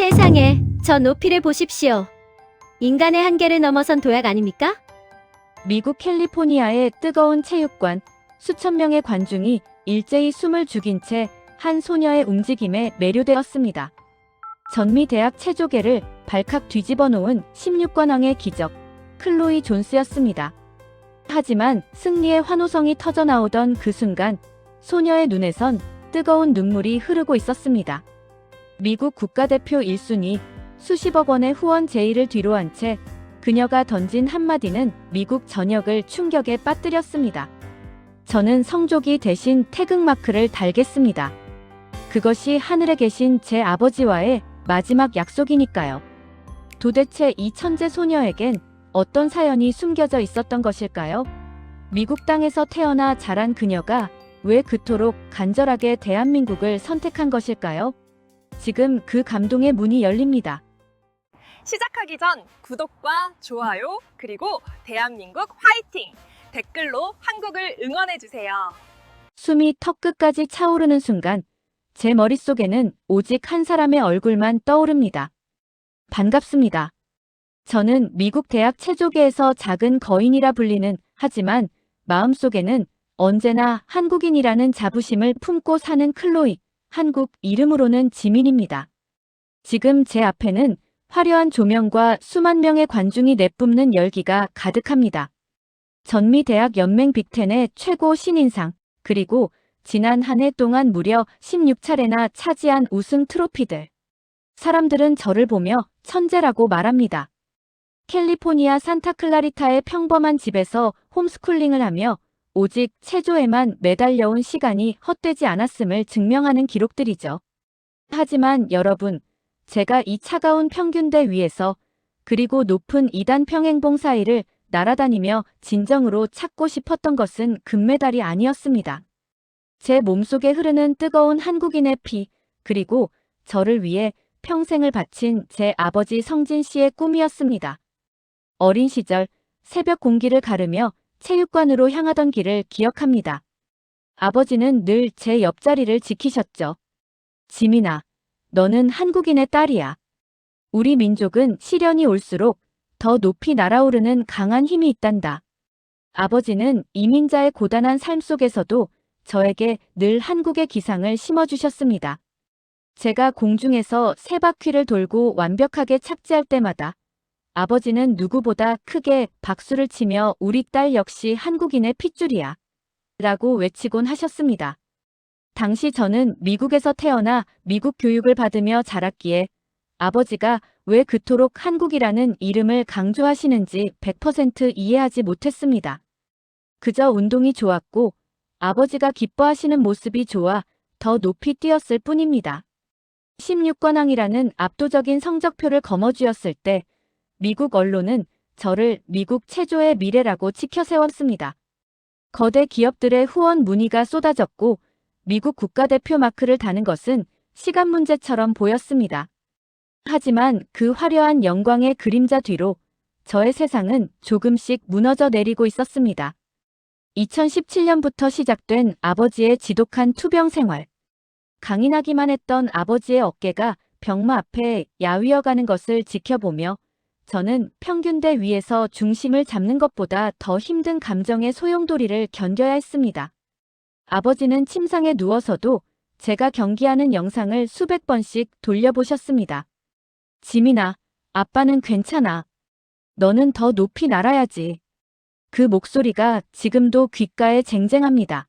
세상에, 저 높이를 보십시오. 인간의 한계를 넘어선 도약 아닙니까? 미국 캘리포니아의 뜨거운 체육관, 수천 명의 관중이 일제히 숨을 죽인 채 한 소녀의 움직임에 매료되었습니다. 전미대학 체조계를 발칵 뒤집어 놓은 16관왕의 기적, 클로이 존스였습니다. 하지만 승리의 환호성이 터져나오던 그 순간, 소녀의 눈에선 뜨거운 눈물이 흐르고 있었습니다. 미국 국가대표 1순위, 수십억 원의 후원 제의를 뒤로한 채 그녀가 던진 한마디는 미국 전역을 충격에 빠뜨렸습니다. 저는 성조기 대신 태극마크를 달겠습니다. 그것이 하늘에 계신 제 아버지와의 마지막 약속이니까요. 도대체 이 천재 소녀에겐 어떤 사연이 숨겨져 있었던 것일까요? 미국 땅에서 태어나 자란 그녀가 왜 그토록 간절하게 대한민국을 선택한 것일까요? 지금 그 감동의 문이 열립니다. 시작하기 전 구독과 좋아요, 그리고 대한민국 화이팅! 댓글로 한국을 응원해주세요. 숨이 턱끝까지 차오르는 순간 제 머릿속에는 오직 한 사람의 얼굴만 떠오릅니다. 반갑습니다. 저는 미국 대학 체조계에서 작은 거인이라 불리는, 하지만 마음속에는 언제나 한국인이라는 자부심을 품고 사는 클로이, 한국 이름으로는 지민입니다. 지금 제 앞에는 화려한 조명과 수만 명의 관중이 내뿜는 열기가 가득합니다. 전미대학 연맹 빅텐의 최고 신인상, 그리고 지난 한 해 동안 무려 16차례나 차지한 우승 트로피들. 사람들은 저를 보며 천재라고 말합니다. 캘리포니아 산타클라리타의 평범한 집에서 홈스쿨링을 하며 오직 체조에만 매달려온 시간이 헛되지 않았음을 증명하는 기록들이죠. 하지만 여러분, 제가 이 차가운 평균대 위에서, 그리고 높은 2단 평행봉 사이를 날아다니며 진정으로 찾고 싶었던 것은 금메달이 아니었습니다. 제 몸속에 흐르는 뜨거운 한국인의 피, 그리고 저를 위해 평생을 바친 제 아버지 성진 씨의 꿈이었습니다. 어린 시절 새벽 공기를 가르며 체육관으로 향하던 길을 기억합니다. 아버지는 늘 제 옆자리를 지키셨죠. 지민아, 너는 한국인의 딸이야. 우리 민족은 시련이 올수록 더 높이 날아오르는 강한 힘이 있단다. 아버지는 이민자의 고단한 삶 속에서도 저에게 늘 한국의 기상을 심어주셨습니다. 제가 공중에서 세 바퀴를 돌고 완벽하게 착지할 때마다 아버지는 누구보다 크게 박수를 치며 우리 딸 역시 한국인의 핏줄이야 라고 외치곤 하셨습니다. 당시 저는 미국에서 태어나 미국 교육을 받으며 자랐기에 아버지가 왜 그토록 한국이라는 이름을 강조하시는지 100% 이해하지 못했습니다. 그저 운동이 좋았고 아버지가 기뻐하시는 모습이 좋아 더 높이 뛰었을 뿐입니다. 16관왕이라는 압도적인 성적표를 거머쥐었을 때 미국 언론은 저를 미국 체조의 미래라고 치켜세웠습니다. 거대 기업들의 후원 문의가 쏟아졌고 미국 국가대표 마크를 다는 것은 시간 문제처럼 보였습니다. 하지만 그 화려한 영광의 그림자 뒤로 저의 세상은 조금씩 무너져 내리고 있었습니다. 2017년부터 시작된 아버지의 지독한 투병 생활. 강인하기만 했던 아버지의 어깨가 병마 앞에 야위어가는 것을 지켜보며 저는 평균대 위에서 중심을 잡는 것보다 더 힘든 감정의 소용돌이를 견뎌야 했습니다. 아버지는 침상에 누워서도 제가 경기하는 영상을 수백 번씩 돌려보셨습니다. 지민아, 아빠는 괜찮아. 너는 더 높이 날아야지. 그 목소리가 지금도 귓가에 쟁쟁합니다.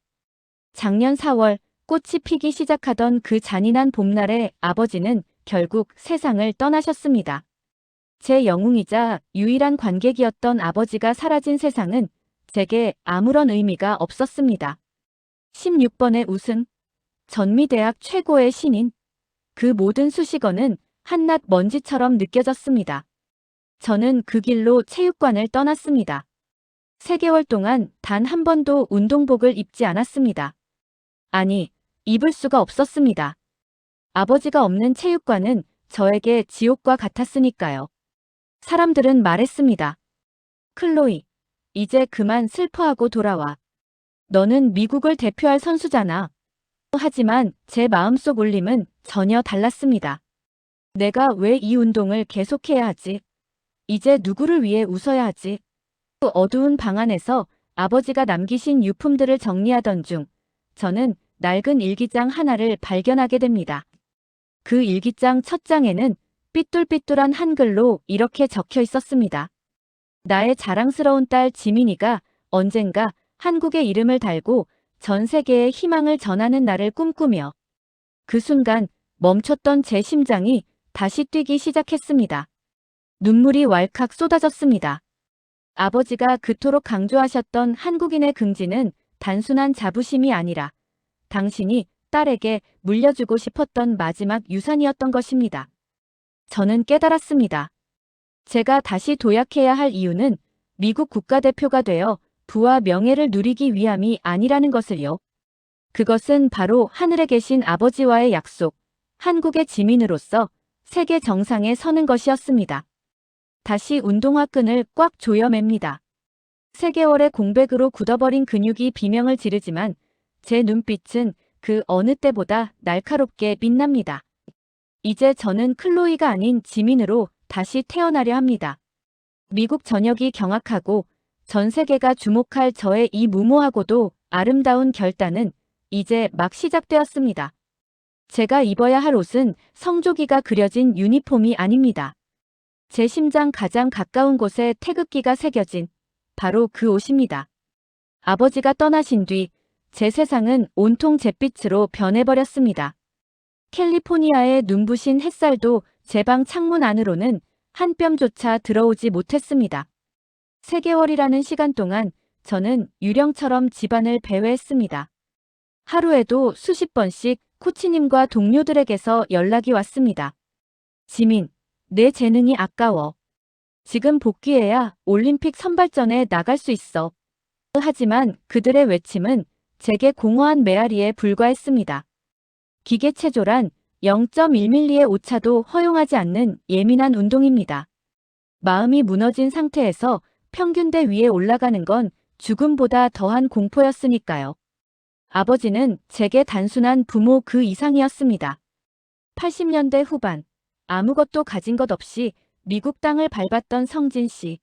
작년 4월 꽃이 피기 시작하던 그 잔인한 봄날에 아버지는 결국 세상을 떠나셨습니다. 제 영웅이자 유일한 관객이었던 아버지가 사라진 세상은 제게 아무런 의미가 없었습니다. 16번의 우승, 전미대학 최고의 신인, 그 모든 수식어는 한낱 먼지처럼 느껴졌습니다. 저는 그 길로 체육관을 떠났습니다. 3개월 동안 단 한 번도 운동복을 입지 않았습니다. 아니, 입을 수가 없었습니다. 아버지가 없는 체육관은 저에게 지옥과 같았으니까요. 사람들은 말했습니다. 클로이, 이제 그만 슬퍼하고 돌아와. 너는 미국을 대표할 선수잖아. 하지만 제 마음속 울림은 전혀 달랐습니다. 내가 왜 이 운동을 계속해야 하지? 이제 누구를 위해 웃어야 하지? 그 어두운 방 안에서 아버지가 남기신 유품들을 정리하던 중 저는 낡은 일기장 하나를 발견하게 됩니다. 그 일기장 첫 장에는 삐뚤삐뚤한 한글로 이렇게 적혀 있었습니다. 나의 자랑스러운 딸 지민이가 언젠가 한국의 이름을 달고 전 세계에 희망을 전하는 날을 꿈꾸며. 그 순간 멈췄던 제 심장이 다시 뛰기 시작했습니다. 눈물이 왈칵 쏟아졌습니다. 아버지가 그토록 강조하셨던 한국인의 긍지는 단순한 자부심이 아니라 당신이 딸에게 물려주고 싶었던 마지막 유산이었던 것입니다. 저는 깨달았습니다. 제가 다시 도약해야 할 이유는 미국 국가대표가 되어 부와 명예를 누리기 위함이 아니라는 것을요. 그것은 바로 하늘에 계신 아버지와의 약속, 한국의 지민으로서 세계 정상에 서는 것이었습니다. 다시 운동화 끈을 꽉 조여맵니다. 3개월의 공백으로 굳어버린 근육이 비명을 지르지만 제 눈빛은 그 어느 때보다 날카롭게 빛납니다. 이제 저는 클로이가 아닌 지민으로 다시 태어나려 합니다. 미국 전역이 경악하고 전 세계가 주목할 저의 이 무모하고도 아름다운 결단은 이제 막 시작되었습니다. 제가 입어야 할 옷은 성조기가 그려진 유니폼이 아닙니다. 제 심장 가장 가까운 곳에 태극기가 새겨진 바로 그 옷입니다. 아버지가 떠나신 뒤 제 세상은 온통 잿빛으로 변해버렸습니다. 캘리포니아의 눈부신 햇살도 제 방 창문 안으로는 한 뼘조차 들어오지 못했습니다. 3개월이라는 시간 동안 저는 유령처럼 집안을 배회했습니다. 하루에도 수십 번씩 코치님과 동료들에게서 연락이 왔습니다. 지민, 내 재능이 아까워. 지금 복귀해야 올림픽 선발전에 나갈 수 있어. 하지만 그들의 외침은 제게 공허한 메아리에 불과했습니다. 기계체조란 0.1mm의 오차도 허용하지 않는 예민한 운동입니다. 마음이 무너진 상태에서 평균대 위에 올라가는 건 죽음보다 더한 공포였으니까요. 아버지는 제게 단순한 부모 그 이상이었습니다. 80년대 후반, 아무것도 가진 것 없이 미국 땅을 밟았던 성진 씨.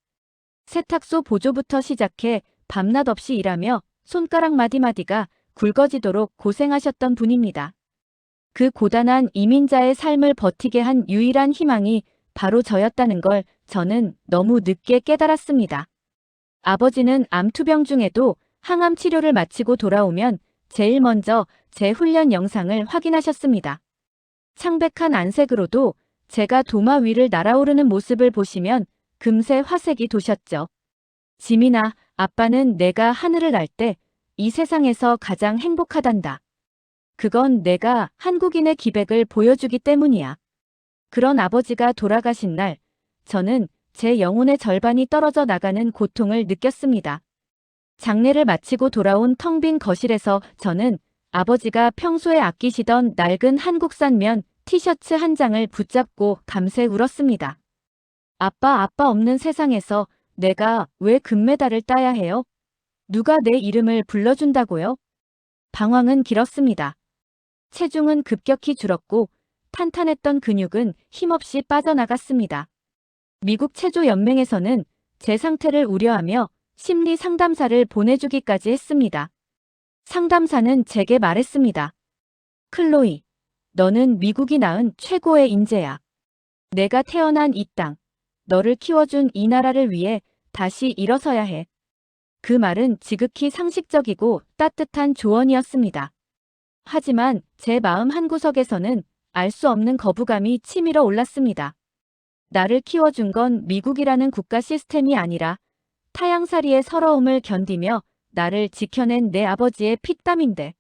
세탁소 보조부터 시작해 밤낮 없이 일하며 손가락 마디마디가 굵어지도록 고생하셨던 분입니다. 그 고단한 이민자의 삶을 버티게 한 유일한 희망이 바로 저였다는 걸 저는 너무 늦게 깨달았습니다. 아버지는 암투병 중에도 항암 치료를 마치고 돌아오면 제일 먼저 제 훈련 영상을 확인하셨습니다. 창백한 안색으로도 제가 도마 위를 날아오르는 모습을 보시면 금세 화색이 도셨죠. 지민아, 아빠는 내가 하늘을 날 때 이 세상에서 가장 행복하단다. 그건 내가 한국인의 기백을 보여주기 때문이야. 그런 아버지가 돌아가신 날, 저는 제 영혼의 절반이 떨어져 나가는 고통을 느꼈습니다. 장례를 마치고 돌아온 텅 빈 거실에서 저는 아버지가 평소에 아끼시던 낡은 한국산 면 티셔츠 한 장을 붙잡고 밤새 울었습니다. 아빠 없는 세상에서 내가 왜 금메달을 따야 해요? 누가 내 이름을 불러준다고요? 방황은 길었습니다. 체중은 급격히 줄었고 탄탄했던 근육은 힘없이 빠져나갔습니다. 미국 체조연맹에서는 제 상태를 우려하며 심리 상담사를 보내주기까지 했습니다. 상담사는 제게 말했습니다. 클로이, 너는 미국이 낳은 최고의 인재야. 내가 태어난 이 땅, 너를 키워준 이 나라를 위해 다시 일어서야 해. 그 말은 지극히 상식적이고 따뜻한 조언이었습니다. 하지만 제 마음 한구석에서는 알 수 없는 거부감이 치밀어 올랐습니다. 나를 키워준 건 미국이라는 국가 시스템이 아니라 타향살이의 서러움을 견디며 나를 지켜낸 내 아버지의 피땀인데.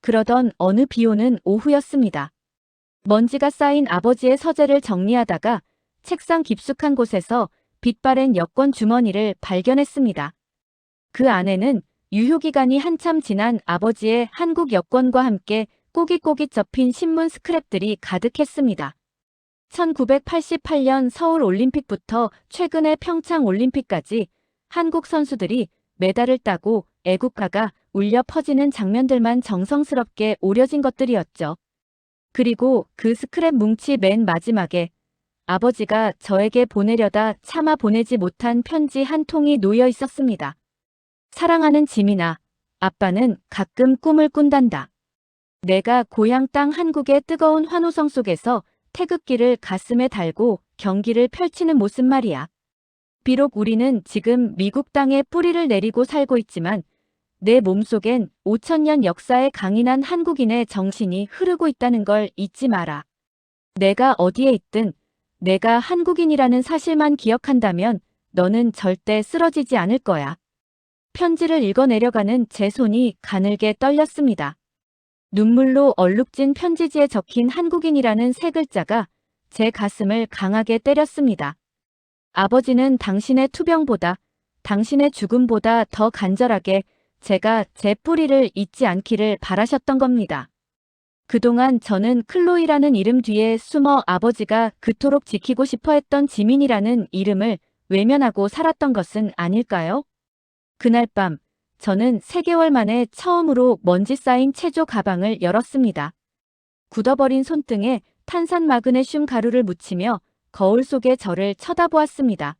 그러던 어느 비오는 오후였습니다. 먼지가 쌓인 아버지의 서재를 정리하다가 책상 깊숙한 곳에서 빛바랜 여권 주머니를 발견했습니다. 그 안에는 유효기간이 한참 지난 아버지의 한국 여권과 함께 꼬깃꼬깃 접힌 신문 스크랩들이 가득했습니다. 1988년 서울 올림픽부터 최근의 평창 올림픽까지 한국 선수들이 메달을 따고 애국가가 울려 퍼지는 장면들만 정성스럽게 오려진 것들이었죠. 그리고 그 스크랩 뭉치 맨 마지막에 아버지가 저에게 보내려다 차마 보내지 못한 편지 한 통이 놓여 있었습니다. 사랑하는 지민아, 아빠는 가끔 꿈을 꾼단다. 내가 고향 땅 한국의 뜨거운 환호성 속에서 태극기를 가슴에 달고 경기를 펼치는 모습 말이야. 비록 우리는 지금 미국 땅에 뿌리를 내리고 살고 있지만 내 몸속엔 5,000년 역사의 강인한 한국인의 정신이 흐르고 있다는 걸 잊지 마라. 내가 어디에 있든 내가 한국인이라는 사실만 기억한다면 너는 절대 쓰러지지 않을 거야. 편지를 읽어내려가는 제 손이 가늘게 떨렸습니다. 눈물로 얼룩진 편지지에 적힌 한국인이라는 세 글자가 제 가슴을 강하게 때렸습니다. 아버지는 당신의 투병보다, 당신의 죽음보다 더 간절하게 제가 제 뿌리를 잊지 않기를 바라셨던 겁니다. 그동안 저는 클로이라는 이름 뒤에 숨어 아버지가 그토록 지키고 싶어 했던 지민이라는 이름을 외면하고 살았던 것은 아닐까요? 그날 밤, 저는 3개월 만에 처음으로 먼지 쌓인 체조 가방을 열었습니다. 굳어버린 손등에 탄산 마그네슘 가루를 묻히며 거울 속에 저를 쳐다보았습니다.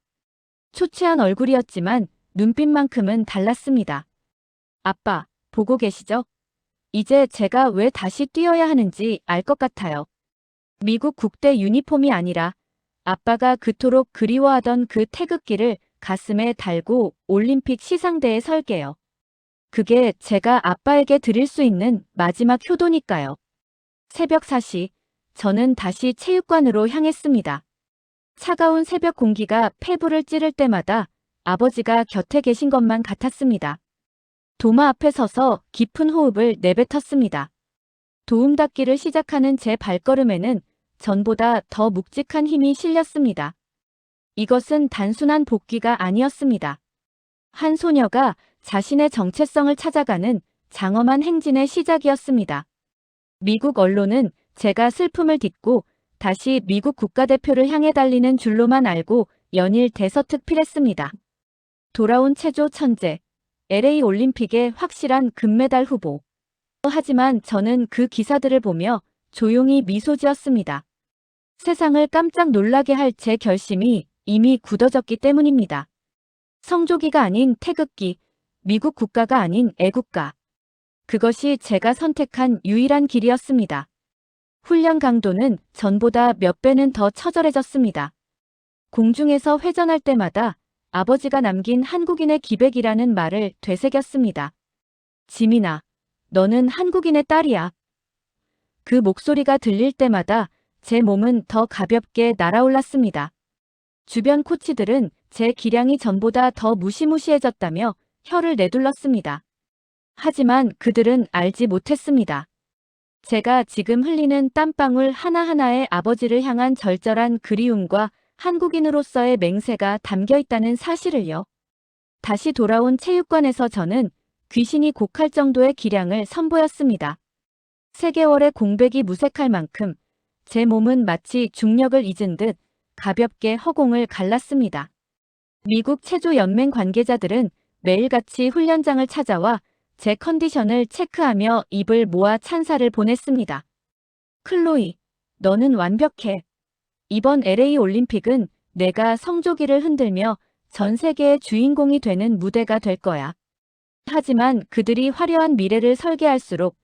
초췌한 얼굴이었지만 눈빛만큼은 달랐습니다. 아빠, 보고 계시죠? 이제 제가 왜 다시 뛰어야 하는지 알 것 같아요. 미국 국대 유니폼이 아니라 아빠가 그토록 그리워하던 그 태극기를 가슴에 달고 올림픽 시상대에 설게요. 그게 제가 아빠에게 드릴 수 있는 마지막 효도니까요. 새벽 4시, 저는 다시 체육관으로 향했습니다. 차가운 새벽 공기가 폐부를 찌를 때마다 아버지가 곁에 계신 것만 같았습니다. 도마 앞에 서서 깊은 호흡을 내뱉었습니다. 도움 닫기를 시작하는 제 발걸음에는 전보다 더 묵직한 힘이 실렸습니다. 이것은 단순한 복귀가 아니었습니다. 한 소녀가 자신의 정체성을 찾아가는 장엄한 행진의 시작이었습니다. 미국 언론은 제가 슬픔을 딛고 다시 미국 국가대표를 향해 달리는 줄로만 알고 연일 대서특필했습니다. 돌아온 체조 천재, LA 올림픽의 확실한 금메달 후보. 하지만 저는 그 기사들을 보며 조용히 미소 지었습니다. 세상을 깜짝 놀라게 할 제 결심이 이미 굳어졌기 때문입니다. 성조기가 아닌 태극기, 미국 국가가 아닌 애국가. 그것이 제가 선택한 유일한 길이었습니다. 훈련 강도는 전보다 몇 배는 더 처절해졌습니다. 공중에서 회전할 때마다 아버지가 남긴 한국인의 기백이라는 말을 되새겼습니다. 지민아, 너는 한국인의 딸이야. 그 목소리가 들릴 때마다 제 몸은 더 가볍게 날아올랐습니다. 주변 코치들은 제 기량이 전보다 더 무시무시해졌다며 혀를 내둘렀습니다. 하지만 그들은 알지 못했습니다. 제가 지금 흘리는 땀방울 하나하나에 아버지를 향한 절절한 그리움과 한국인으로서의 맹세가 담겨 있다는 사실을요. 다시 돌아온 체육관에서 저는 귀신이 곡할 정도의 기량을 선보였습니다. 3개월의 공백이 무색할 만큼 제 몸은 마치 중력을 잊은 듯 가볍게 허공을 갈랐습니다. 미국 체조연맹 관계자들은 매일같이 훈련장을 찾아와 제 컨디션을 체크하며 입을 모아 찬사를 보냈습니다. 클로이, 너는 완벽해. 이번 LA 올림픽은 내가 성조기를 흔들며 전 세계의 주인공이 되는 무대가 될 거야. 하지만 그들이 화려한 미래를 설계할수록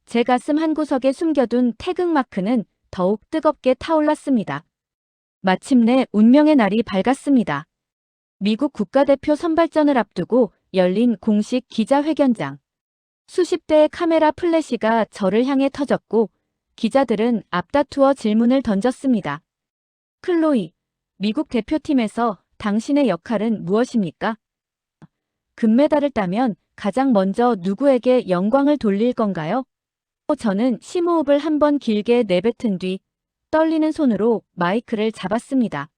제 가슴 한구석에 숨겨둔 태극마크는 더욱 뜨겁게 타올랐습니다. 마침내 운명의 날이 밝았습니다. 미국 국가대표 선발전을 앞두고 열린 공식 기자회견장. 수십 대의 카메라 플래시가 저를 향해 터졌고 기자들은 앞다투어 질문을 던졌습니다. 클로이, 미국 대표팀에서 당신의 역할은 무엇입니까? 금메달을 따면 가장 먼저 누구에게 영광을 돌릴 건가요? 저는 심호흡을 한번 길게 내뱉은 뒤 떨리는 손으로 마이크를 잡았습니다.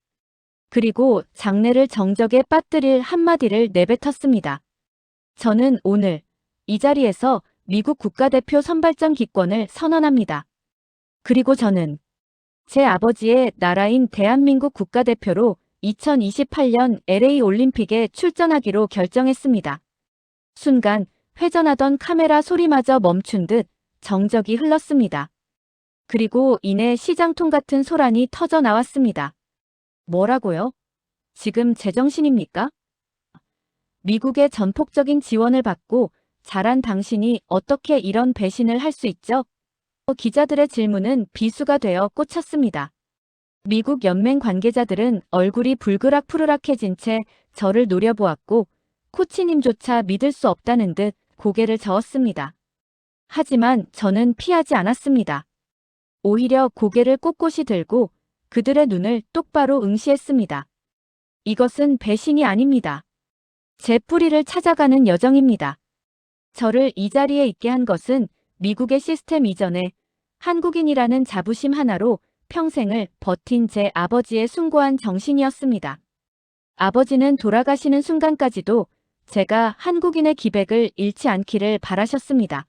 그리고 장내를 정적에 빠뜨릴 한마디를 내뱉었습니다. 저는 오늘 이 자리에서 미국 국가대표 선발전 기권을 선언합니다. 그리고 저는 제 아버지의 나라인 대한민국 국가대표로 2028년 LA 올림픽에 출전하기로 결정했습니다. 순간 회전하던 카메라 소리마저 멈춘 듯 정적이 흘렀습니다. 그리고 이내 시장통 같은 소란이 터져 나왔습니다. 뭐라고요? 지금 제정신입니까? 미국의 전폭적인 지원을 받고 자란 당신이 어떻게 이런 배신을 할 수 있죠? 기자들의 질문은 비수가 되어 꽂혔습니다. 미국 연맹 관계자들은 얼굴이 불그락푸르락해진 채 저를 노려보았고 코치님조차 믿을 수 없다는 듯 고개를 저었습니다. 하지만 저는 피하지 않았습니다. 오히려 고개를 꼿꼿이 들고 그들의 눈을 똑바로 응시했습니다. 이것은 배신이 아닙니다. 제 뿌리를 찾아가는 여정입니다. 저를 이 자리에 있게 한 것은 미국의 시스템 이전에 한국인이라는 자부심 하나로 평생을 버틴 제 아버지의 숭고한 정신이었습니다. 아버지는 돌아가시는 순간까지도 제가 한국인의 기백을 잃지 않기를 바라셨습니다.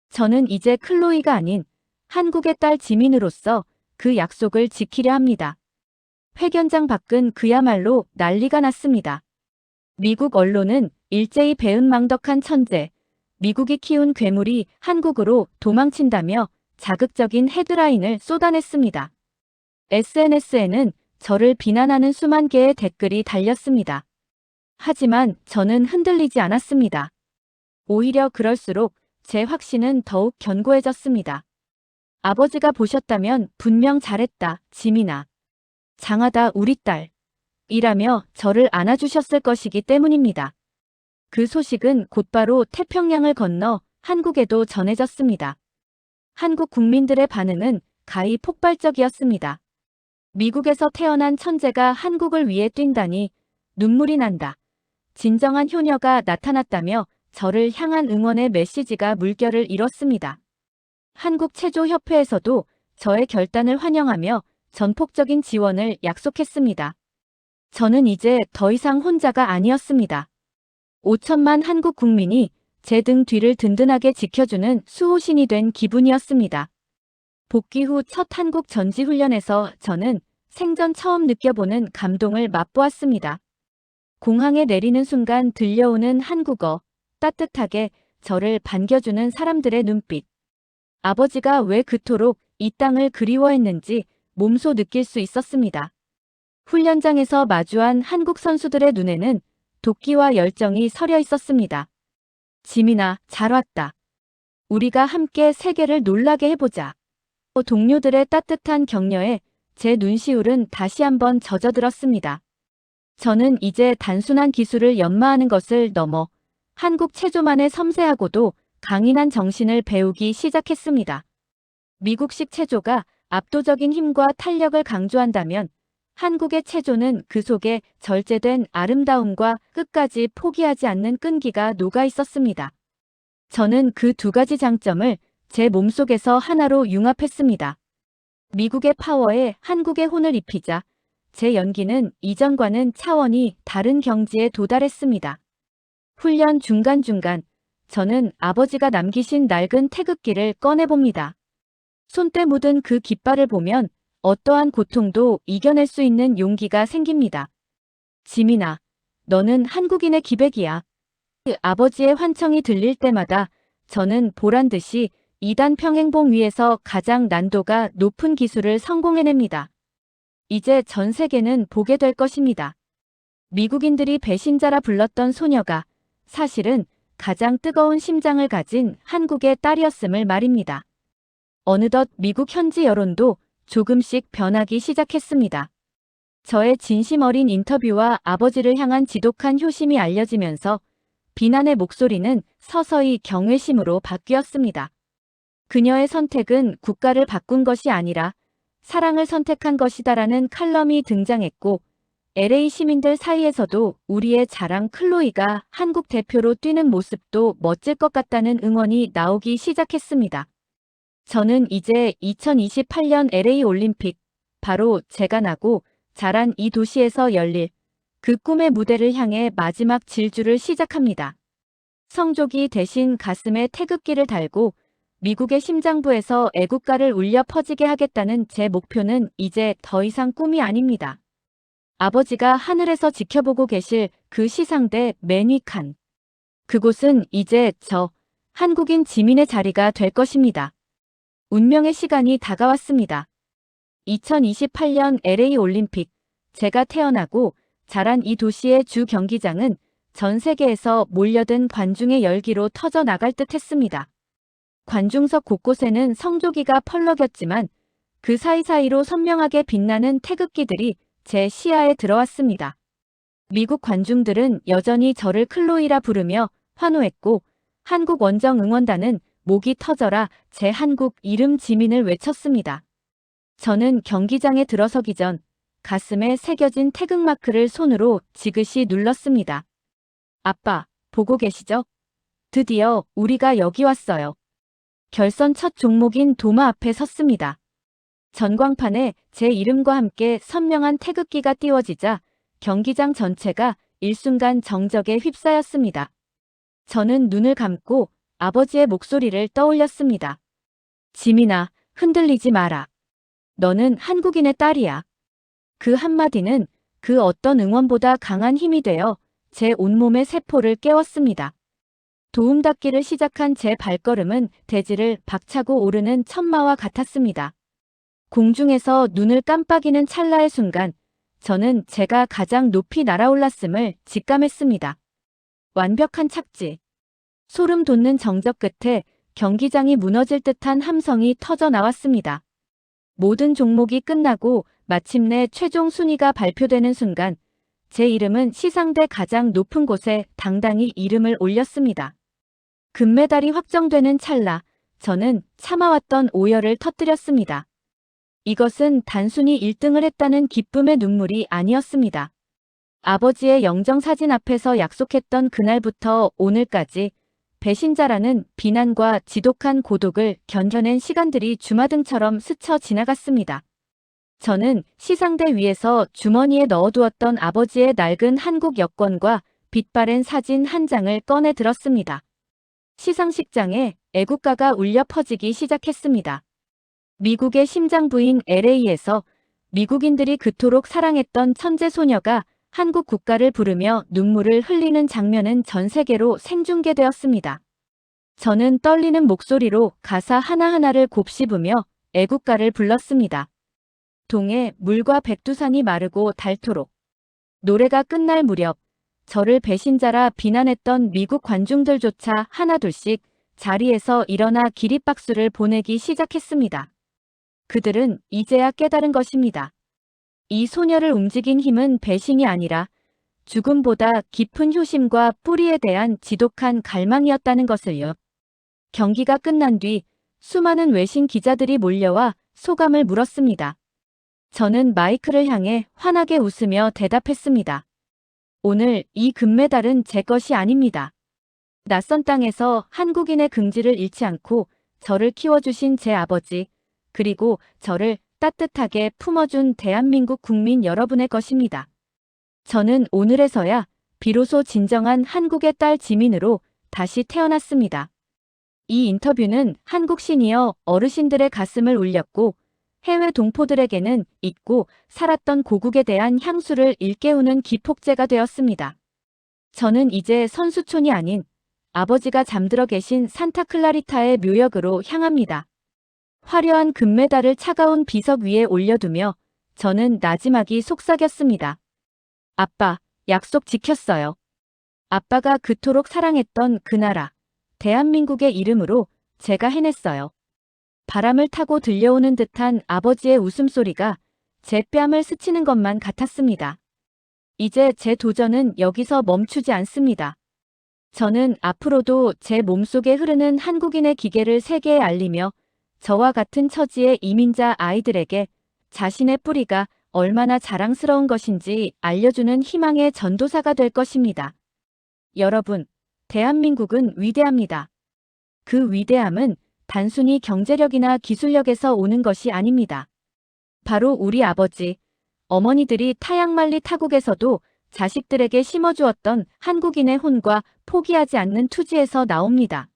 저는 이제 클로이가 아닌 한국의 딸 지민으로서 그 약속을 지키려 합니다. 회견장 밖은 그야말로 난리가 났습니다. 미국 언론은 일제히 배은망덕한 천재, 미국이 키운 괴물이 한국으로 도망친다며 자극적인 헤드라인을 쏟아냈습니다. SNS에는 저를 비난하는 수만 개의 댓글이 달렸습니다. 하지만 저는 흔들리지 않았습니다. 오히려 그럴수록 제 확신은 더욱 견고해졌습니다. 아버지가 보셨다면 분명 잘했다, 지민아. 장하다, 우리 딸. 이라며 저를 안아주셨을 것이기 때문입니다. 그 소식은 곧바로 태평양을 건너 한국에도 전해졌습니다. 한국 국민들의 반응은 가히 폭발적이었습니다. 미국에서 태어난 천재가 한국을 위해 뛴다니 눈물이 난다. 진정한 효녀가 나타났다며 저를 향한 응원의 메시지가 물결을 잃었습니다. 한국체조협회에서도 저의 결단을 환영하며 전폭적인 지원을 약속했습니다. 저는 이제 더 이상 혼자가 아니었습니다. 5천만 한국 국민이 제 등 뒤를 든든하게 지켜주는 수호신이 된 기분이었습니다. 복귀 후 첫 한국 전지훈련에서 저는 생전 처음 느껴보는 감동을 맛보았습니다. 공항에 내리는 순간 들려오는 한국어, 따뜻하게 저를 반겨주는 사람들의 눈빛. 아버지가 왜 그토록 이 땅을 그리워했는지 몸소 느낄 수 있었습니다. 훈련장에서 마주한 한국 선수들의 눈에는 도끼와 열정이 서려 있었습니다. 지민아, 잘 왔다. 우리가 함께 세계를 놀라게 해보자. 동료들의 따뜻한 격려에 제 눈시울은 다시 한번 젖어들었습니다. 저는 이제 단순한 기술을 연마하는 것을 넘어 한국 체조만의 섬세하고도 강인한 정신을 배우기 시작했습니다. 미국식 체조가 압도적인 힘과 탄력을 강조한다면 한국의 체조는 그 속에 절제된 아름다움과 끝까지 포기하지 않는 끈기가 녹아 있었습니다. 저는 그 두 가지 장점을 제 몸속에서 하나로 융합했습니다. 미국의 파워에 한국의 혼을 입히자 제 연기는 이전과는 차원이 다른 경지에 도달했습니다. 훈련 중간중간 저는 아버지가 남기신 낡은 태극기를 꺼내봅니다. 손때 묻은 그 깃발을 보면 어떠한 고통도 이겨낼 수 있는 용기가 생깁니다. 지민아, 너는 한국인의 기백이야. 아버지의 환청이 들릴 때마다 저는 보란듯이 2단 평행봉 위에서 가장 난도가 높은 기술을 성공해냅니다. 이제 전 세계는 보게 될 것입니다. 미국인들이 배신자라 불렀던 소녀가 사실은 가장 뜨거운 심장을 가진 한국의 딸이었음을 말입니다. 어느덧 미국 현지 여론도 조금씩 변하기 시작했습니다. 저의 진심 어린 인터뷰와 아버지를 향한 지독한 효심이 알려지면서 비난의 목소리는 서서히 경외심으로 바뀌었습니다. 그녀의 선택은 국가를 바꾼 것이 아니라 사랑을 선택한 것이다라는 칼럼이 등장했고 LA 시민들 사이에서도 우리의 자랑 클로이가 한국 대표로 뛰는 모습도 멋질 것 같다는 응원이 나오기 시작했습니다. 저는 이제 2028년 LA 올림픽, 바로 제가 나고 자란 이 도시에서 열릴 그 꿈의 무대를 향해 마지막 질주를 시작합니다. 성조기 대신 가슴에 태극기를 달고 미국의 심장부에서 애국가를 울려 퍼지게 하겠다는 제 목표는 이제 더 이상 꿈이 아닙니다. 아버지가 하늘에서 지켜보고 계실 그 시상대 맨 위 칸. 그곳은 이제 저 한국인 지민의 자리가 될 것입니다. 운명의 시간이 다가왔습니다. 2028년 LA 올림픽. 제가 태어나고 자란 이 도시의 주 경기장은 전 세계에서 몰려든 관중의 열기로 터져 나갈 듯 했습니다. 관중석 곳곳에는 성조기가 펄럭였지만 그 사이사이로 선명하게 빛나는 태극기들이 제 시야에 들어왔습니다. 미국 관중들은 여전히 저를 클로이라 부르며 환호했고 한국 원정 응원단은 목이 터져라 제 한국 이름 지민을 외쳤습니다. 저는 경기장에 들어서기 전 가슴에 새겨진 태극마크를 손으로 지그시 눌렀습니다. 아빠, 보고 계시죠? 드디어 우리가 여기 왔어요. 결선 첫 종목인 도마 앞에 섰습니다. 전광판에 제 이름과 함께 선명한 태극기가 띄워지자 경기장 전체가 일순간 정적에 휩싸였습니다. 저는 눈을 감고 아버지의 목소리를 떠올렸습니다. 지민아, 흔들리지 마라. 너는 한국인의 딸이야. 그 한마디는 그 어떤 응원보다 강한 힘이 되어 제 온몸의 세포를 깨웠습니다. 도움닫기를 시작한 제 발걸음은 대지를 박차고 오르는 천마와 같았습니다. 공중에서 눈을 깜빡이는 찰나의 순간 저는 제가 가장 높이 날아올랐음을 직감했습니다. 완벽한 착지. 소름 돋는 정적 끝에 경기장이 무너질 듯한 함성이 터져 나왔습니다. 모든 종목이 끝나고 마침내 최종 순위가 발표되는 순간 제 이름은 시상대 가장 높은 곳에 당당히 이름을 올렸습니다. 금메달이 확정되는 찰나 저는 참아왔던 오열을 터뜨렸습니다. 이것은 단순히 1등을 했다는 기쁨의 눈물이 아니었습니다. 아버지의 영정사진 앞에서 약속했던 그날부터 오늘까지 배신자라는 비난과 지독한 고독을 견뎌낸 시간들이 주마등처럼 스쳐 지나갔습니다. 저는 시상대 위에서 주머니에 넣어두었던 아버지의 낡은 한국 여권과 빛바랜 사진 한 장을 꺼내 들었습니다. 시상식장에 애국가가 울려 퍼지기 시작했습니다. 미국의 심장부인 LA에서 미국인들이 그토록 사랑했던 천재 소녀가 한국 국가를 부르며 눈물을 흘리는 장면은 전 세계로 생중계되었습니다. 저는 떨리는 목소리로 가사 하나하나를 곱씹으며 애국가를 불렀습니다. 동해 물과 백두산이 마르고 닳도록. 노래가 끝날 무렵 저를 배신자라 비난했던 미국 관중들조차 하나둘씩 자리에서 일어나 기립박수를 보내기 시작했습니다. 그들은 이제야 깨달은 것입니다. 이 소녀를 움직인 힘은 배신이 아니라 죽음보다 깊은 효심과 뿌리에 대한 지독한 갈망이었다는 것을요. 경기가 끝난 뒤 수많은 외신 기자들이 몰려와 소감을 물었습니다. 저는 마이크를 향해 환하게 웃으며 대답했습니다. 오늘 이 금메달은 제 것이 아닙니다. 낯선 땅에서 한국인의 긍지를 잃지 않고 저를 키워주신 제 아버지, 그리고 저를 따뜻하게 품어준 대한민국 국민 여러분의 것입니다. 저는 오늘에서야 비로소 진정한 한국의 딸 지민으로 다시 태어났습니다. 이 인터뷰는 한국 시니어 어르신들의 가슴을 울렸고 해외 동포들에게는 잊고 살았던 고국에 대한 향수를 일깨우는 기폭제가 되었습니다. 저는 이제 선수촌이 아닌 아버지가 잠들어 계신 산타클라리타의 묘역으로 향합니다. 화려한 금메달을 차가운 비석 위에 올려두며 저는 나지막이 속삭였습니다. 아빠, 약속 지켰어요. 아빠가 그토록 사랑했던 그 나라, 대한민국의 이름으로 제가 해냈어요. 바람을 타고 들려오는 듯한 아버지의 웃음소리가 제 뺨을 스치는 것만 같았습니다. 이제 제 도전은 여기서 멈추지 않습니다. 저는 앞으로도 제 몸속에 흐르는 한국인의 기계를 세계에 알리며 저와 같은 처지의 이민자 아이들에게 자신의 뿌리가 얼마나 자랑스러운 것인지 알려주는 희망의 전도사가 될 것입니다. 여러분, 대한민국은 위대합니다. 그 위대함은 단순히 경제력이나 기술력에서 오는 것이 아닙니다. 바로 우리 아버지, 어머니들이 타양만리 타국에서도 자식들에게 심어주었던 한국인의 혼과 포기하지 않는 투지에서 나옵니다.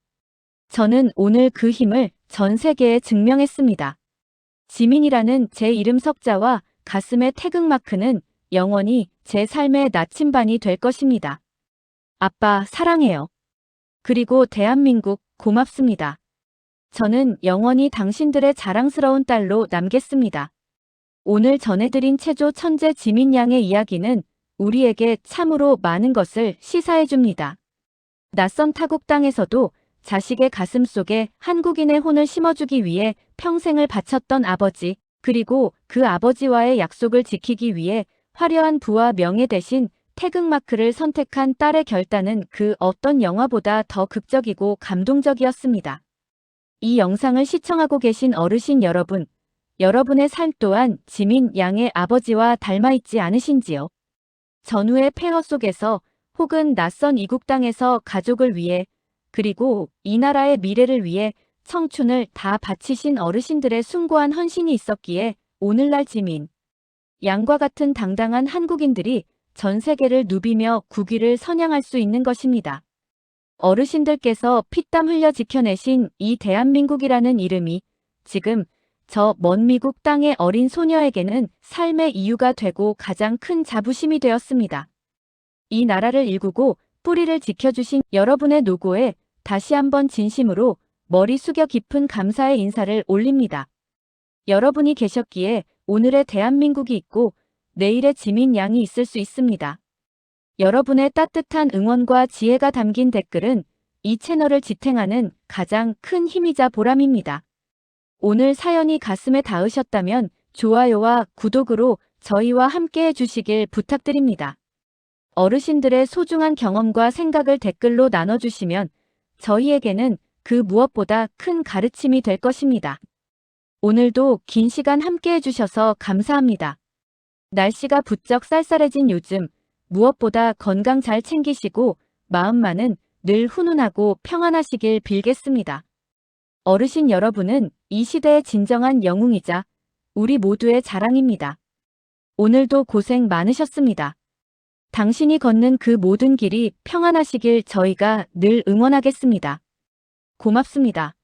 저는 오늘 그 힘을 전 세계에 증명했습니다. 지민이라는 제 이름 석자와 가슴의 태극마크는 영원히 제 삶의 나침반이 될 것입니다. 아빠, 사랑해요. 그리고 대한민국, 고맙습니다. 저는 영원히 당신들의 자랑스러운 딸로 남겠습니다. 오늘 전해드린 체조 천재 지민 양의 이야기는 우리에게 참으로 많은 것을 시사해줍니다. 낯선 타국 땅에서도 자식의 가슴 속에 한국인의 혼을 심어주기 위해 평생을 바쳤던 아버지, 그리고 그 아버지와의 약속을 지키기 위해 화려한 부와 명예 대신 태극마크를 선택한 딸의 결단은 그 어떤 영화보다 더 극적이고 감동적이었습니다. 이 영상을 시청하고 계신 어르신 여러분, 여러분의 삶 또한 지민 양의 아버지와 닮아있지 않으신지요? 전후의 폐허 속에서 혹은 낯선 이국 땅에서 가족을 위해 그리고 이 나라의 미래를 위해 청춘을 다 바치신 어르신들의 숭고한 헌신이 있었기에 오늘날 지민 양과 같은 당당한 한국인들이 전 세계를 누비며 국위를 선양할 수 있는 것입니다. 어르신들께서 피땀 흘려 지켜내신 이 대한민국이라는 이름이 지금 저 먼 미국 땅의 어린 소녀에게는 삶의 이유가 되고 가장 큰 자부심이 되었습니다. 이 나라를 일구고 뿌리를 지켜주신 여러분의 노고에 다시 한번 진심으로 머리 숙여 깊은 감사의 인사를 올립니다. 여러분이 계셨기에 오늘의 대한민국이 있고 내일의 지민 양이 있을 수 있습니다. 여러분의 따뜻한 응원과 지혜가 담긴 댓글은 이 채널을 지탱하는 가장 큰 힘이자 보람입니다. 오늘 사연이 가슴에 닿으셨다면 좋아요와 구독으로 저희와 함께 해주시길 부탁드립니다. 어르신들의 소중한 경험과 생각을 댓글로 나눠주시면 저희에게는 그 무엇보다 큰 가르침이 될 것입니다. 오늘도 긴 시간 함께 해주셔서 감사합니다. 날씨가 부쩍 쌀쌀해진 요즘 무엇보다 건강 잘 챙기시고 마음만은 늘 훈훈하고 평안하시길 빌겠습니다. 어르신 여러분은 이 시대의 진정한 영웅이자 우리 모두의 자랑입니다. 오늘도 고생 많으셨습니다. 당신이 걷는 그 모든 길이 평안하시길 저희가 늘 응원하겠습니다. 고맙습니다.